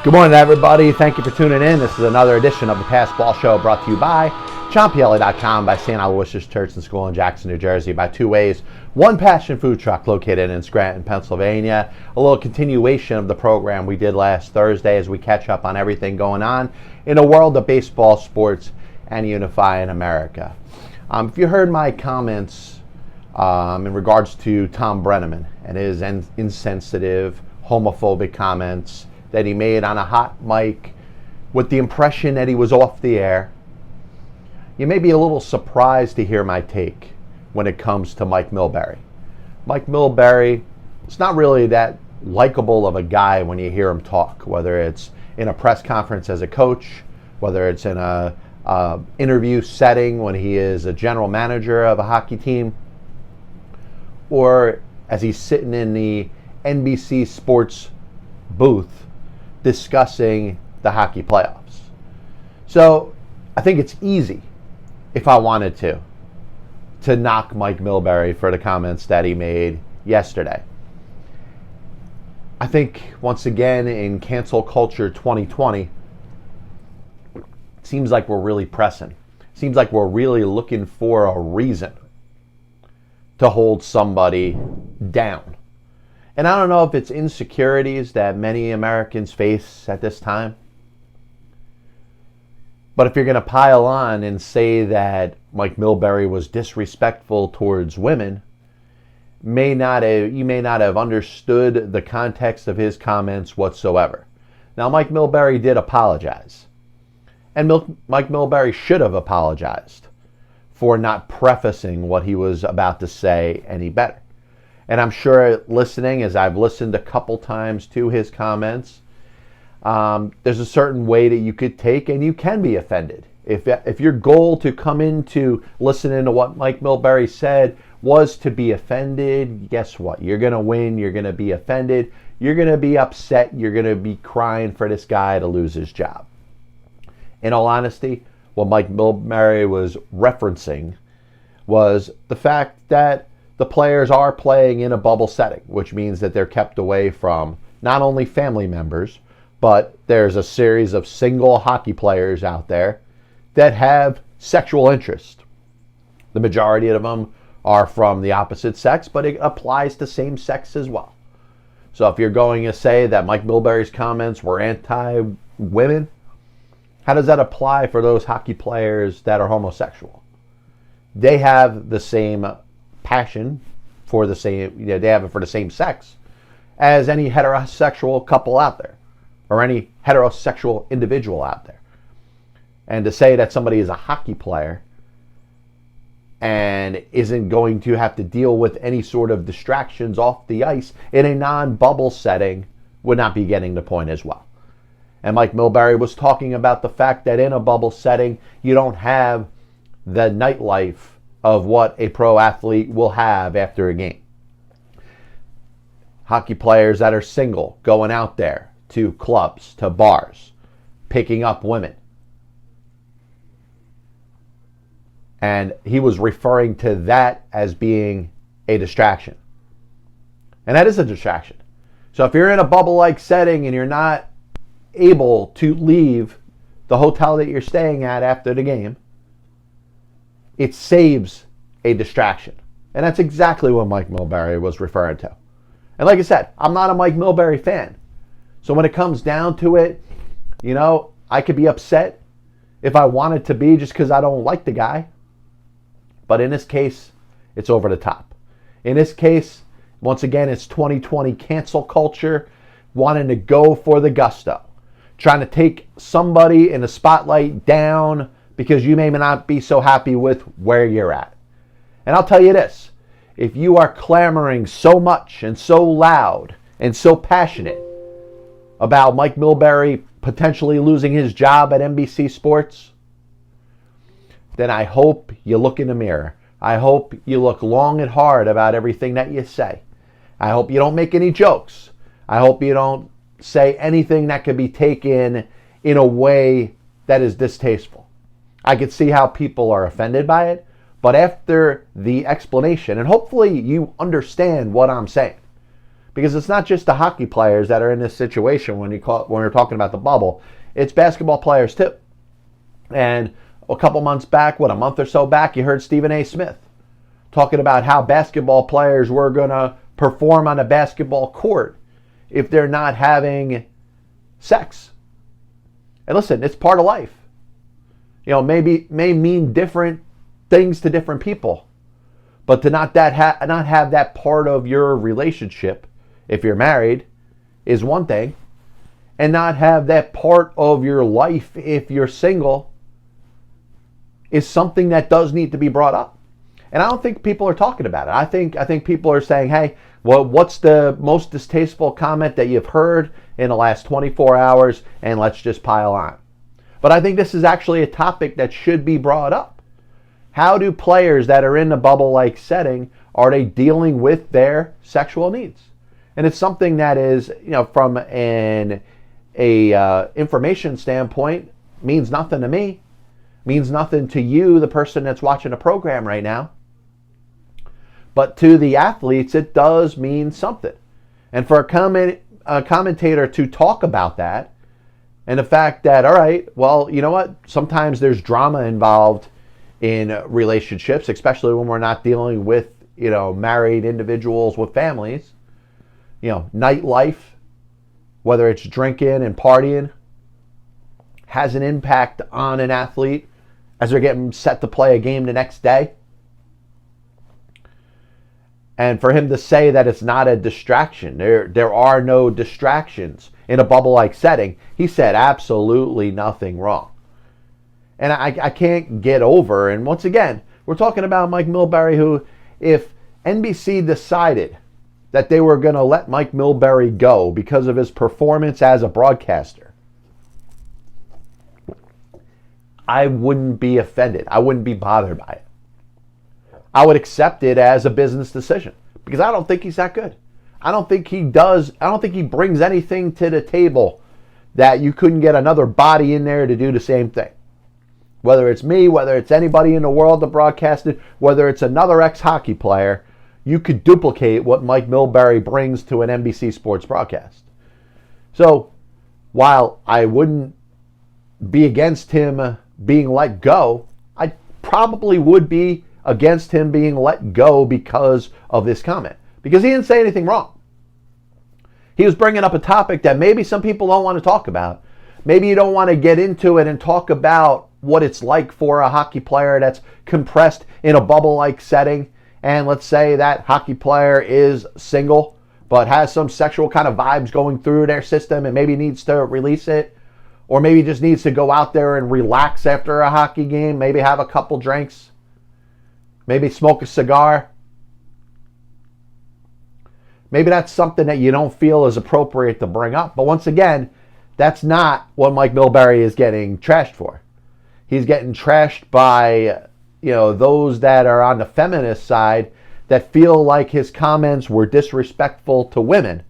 Good morning, everybody. Thank you for tuning in. This is another edition of the Pass Ball Show brought to you by ChomPLA.com, by St. Aloysius Church and School in Jackson, New Jersey, by Two Ways, One Passion Food Truck located in Scranton, Pennsylvania. A little continuation of the program we did last Thursday as we catch up on everything going on in the world of baseball, sports, and unifying America. If you heard my comments in regards to Tom Brenneman and his insensitive, homophobic comments that he made on a hot mic with the impression that he was off the air, you may be a little surprised to hear my take when it comes to Mike Milbury. Mike Milbury is not really that likable of a guy when you hear him talk, whether it's in a press conference as a coach, whether it's in a interview setting when he is a general manager of a hockey team, or as he's sitting in the NBC Sports booth discussing the hockey playoffs. So I think it's easy, if I wanted to knock Mike Milbury for the comments that he made yesterday. I think, once again, in cancel culture 2020, it seems like we're really pressing. Seems like we're really looking for a reason to hold somebody down. And I don't know if it's insecurities that many Americans face at this time. But if you're going to pile on and say that Mike Milbury was disrespectful towards women, you may not have understood the context of his comments whatsoever. Now, Mike Milbury did apologize. And Mike Milbury should have apologized for not prefacing what he was about to say any better. And I'm sure listening, as I've listened a couple times to his comments, there's a certain way that you could take and you can be offended. If your goal to come into listening to what Mike Milbury said was to be offended, guess what? You're going to win. You're going to be offended. You're going to be upset. You're going to be crying for this guy to lose his job. In all honesty, what Mike Milbury was referencing was the fact that the players are playing in a bubble setting, which means that they're kept away from not only family members, but there's a series of single hockey players out there that have sexual interest. The majority of them are from the opposite sex, but it applies to same sex as well. So if you're going to say that Mike Milbury's comments were anti-women, how does that apply for those hockey players that are homosexual? They have the same passion for the same, they have it for the same sex as any heterosexual couple out there, or any heterosexual individual out there. And to say that somebody is a hockey player and isn't going to have to deal with any sort of distractions off the ice in a non-bubble setting would not be getting the point as well. And Mike Milbury was talking about the fact that in a bubble setting, you don't have the nightlife of what a pro athlete will have after a game. Hockey players that are single going out there to clubs, to bars, picking up women. And he was referring to that as being a distraction. And that is a distraction. So if you're in a bubble-like setting and you're not able to leave the hotel that you're staying at after the game, it saves a distraction. And that's exactly what Mike Milbury was referring to. And like I said, I'm not a Mike Milbury fan. So when it comes down to it, I could be upset if I wanted to be just because I don't like the guy. But in this case, it's over the top. In this case, once again, it's 2020 cancel culture, wanting to go for the gusto. Trying to take somebody in the spotlight down because you may not be so happy with where you're at. And I'll tell you this, if you are clamoring so much and so loud and so passionate about Mike Milbury potentially losing his job at NBC Sports, then I hope you look in the mirror. I hope you look long and hard about everything that you say. I hope you don't make any jokes. I hope you don't say anything that could be taken in a way that is distasteful. I could see how people are offended by it, but after the explanation, and hopefully you understand what I'm saying, Because it's not just the hockey players that are in this situation when we're talking about the bubble. It's basketball players too. And a couple months back, a month or so back, you heard Stephen A. Smith talking about how basketball players were going to perform on a basketball court if they're not having sex. And listen, it's part of life. May mean different things to different people. But to not have that part of your relationship, if you're married, is one thing. And not have that part of your life, if you're single, is something that does need to be brought up. And I don't think people are talking about it. I think people are saying, hey, well, what's the most distasteful comment that you've heard in the last 24 hours? And let's just pile on. But I think this is actually a topic that should be brought up. How do players that are in the bubble-like setting, are they dealing with their sexual needs? And it's something that is, from an information standpoint, means nothing to me, means nothing to you, the person that's watching the program right now. But to the athletes, it does mean something. And for a commentator to talk about that, and the fact that, all right, well, you know what? Sometimes there's drama involved in relationships, especially when we're not dealing with, married individuals with families. Nightlife, whether it's drinking and partying, has an impact on an athlete as they're getting set to play a game the next day. And for him to say that it's not a distraction, there are no distractions in a bubble-like setting, he said absolutely nothing wrong. And I can't get over, and once again, we're talking about Mike Milbury, who, if NBC decided that they were going to let Mike Milbury go because of his performance as a broadcaster, I wouldn't be offended. I wouldn't be bothered by it. I would accept it as a business decision because I don't think he's that good. I don't think he brings anything to the table that you couldn't get another body in there to do the same thing. Whether it's me, whether it's anybody in the world that broadcasted, whether it's another ex-hockey player, you could duplicate what Mike Milbury brings to an NBC Sports broadcast. So, while I wouldn't be against him being let go, I probably would be against him being let go because of this comment. Because he didn't say anything wrong. He was bringing up a topic that maybe some people don't want to talk about. Maybe you don't want to get into it and talk about what it's like for a hockey player that's compressed in a bubble-like setting. And let's say that hockey player is single, but has some sexual kind of vibes going through their system and maybe needs to release it. Or maybe just needs to go out there and relax after a hockey game. Maybe have a couple drinks. Maybe smoke a cigar. Maybe that's something that you don't feel is appropriate to bring up. But once again, that's not what Mike Milbury is getting trashed for. He's getting trashed by, those that are on the feminist side that feel like his comments were disrespectful to women.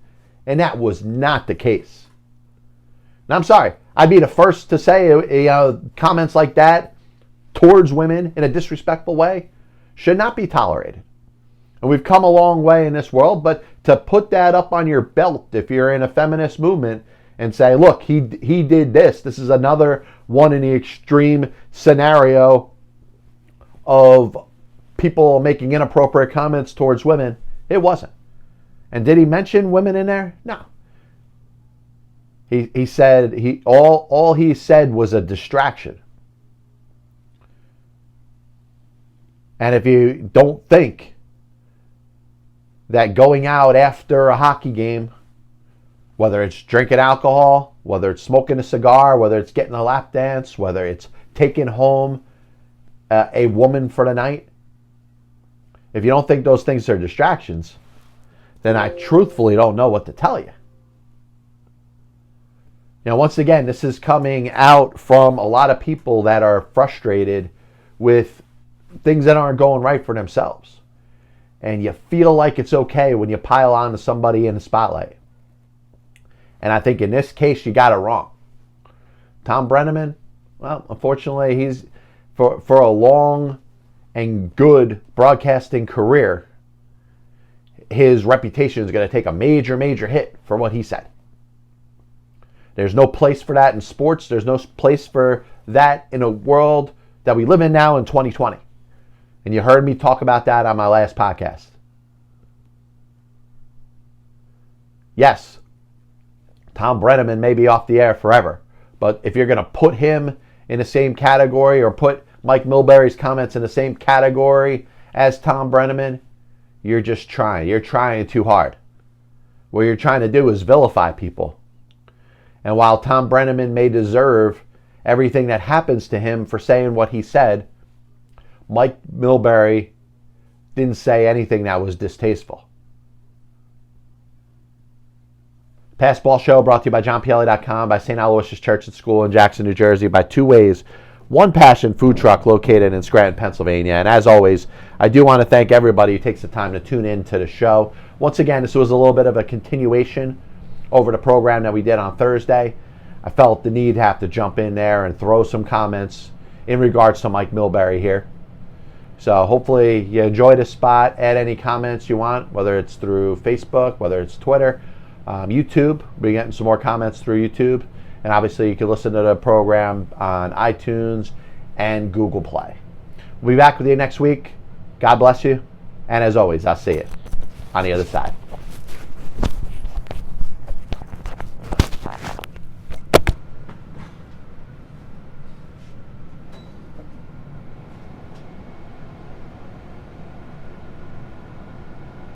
And that was not the case. Now, I'm sorry. I'd be the first to say, comments like that towards women in a disrespectful way should not be tolerated. And we've come a long way in this world, but to put that up on your belt if you're in a feminist movement and say, look, he did this. This is another one in the extreme scenario of people making inappropriate comments towards women. It wasn't. And did he mention women in there? No. He said all he said was a distraction. And if you don't think that going out after a hockey game, whether it's drinking alcohol, whether it's smoking a cigar, whether it's getting a lap dance, whether it's taking home a woman for the night, if you don't think those things are distractions, then I truthfully don't know what to tell you. Now, once again, this is coming out from a lot of people that are frustrated with things that aren't going right for themselves. And you feel like it's okay when you pile on to somebody in the spotlight. And I think in this case, you got it wrong. Tom Brenneman, well, unfortunately, he's for a long and good broadcasting career, his reputation is going to take a major, major hit for what he said. There's no place for that in sports. There's no place for that in a world that we live in now in 2020. And you heard me talk about that on my last podcast. Yes, Tom Brenneman may be off the air forever, but if you're going to put him in the same category or put Mike Milbury's comments in the same category as Tom Brenneman, you're just trying. You're trying too hard. What you're trying to do is vilify people. And while Tom Brenneman may deserve everything that happens to him for saying what he said, Mike Milbury didn't say anything that was distasteful. Passball Show brought to you by JohnPielli.com, by St. Aloysius Church and School in Jackson, New Jersey, by Two Ways, One Passion Food Truck located in Scranton, Pennsylvania. And as always, I do want to thank everybody who takes the time to tune in to the show. Once again, this was a little bit of a continuation over the program that we did on Thursday. I felt the need to have to jump in there and throw some comments in regards to Mike Milbury here. So hopefully you enjoy this spot. Add any comments you want, whether it's through Facebook, whether it's Twitter, YouTube. We're getting some more comments through YouTube. And obviously you can listen to the program on iTunes and Google Play. We'll be back with you next week. God bless you. And as always, I'll see you on the other side.